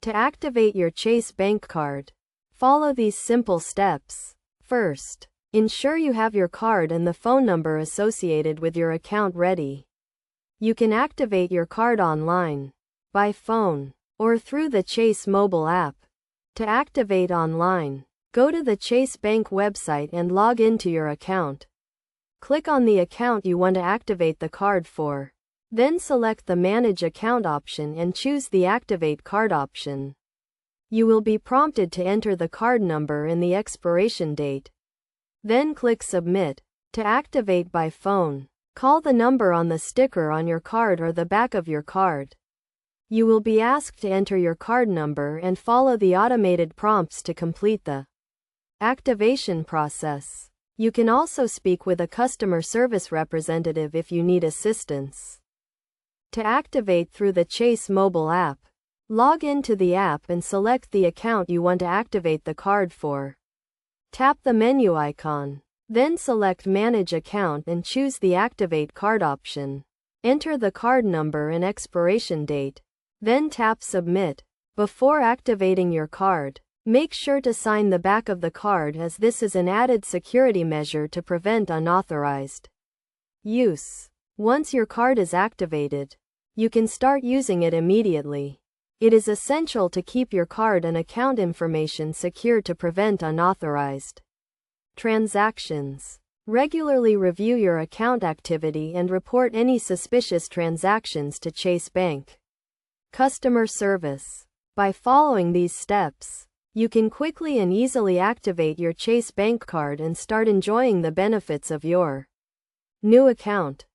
To activate your Chase Bank card, follow these simple steps. First, ensure you have your card and the phone number associated with your account ready. You can activate your card online, by phone, or through the Chase mobile app. To activate online, go to the Chase Bank website and log into your account. Click on the account you want to activate the card for. Then select the Manage Account option and choose the Activate Card option. You will be prompted to enter the card number and the expiration date. Then click Submit. To activate by phone, call the number on the sticker on your card or the back of your card. You will be asked to enter your card number and follow the automated prompts to complete the activation process. You can also speak with a customer service representative if you need assistance. To activate through the Chase mobile app, log into the app and select the account you want to activate the card for. Tap the menu icon. Then select Manage Account and choose the Activate Card option. Enter the card number and expiration date. Then tap Submit. Before activating your card, make sure to sign the back of the card, as this is an added security measure to prevent unauthorized use. Once your card is activated, you can start using it immediately. It is essential to keep your card and account information secure to prevent unauthorized transactions. Regularly review your account activity and report any suspicious transactions to Chase Bank Customer Service. By following these steps, you can quickly and easily activate your Chase Bank card and start enjoying the benefits of your new account.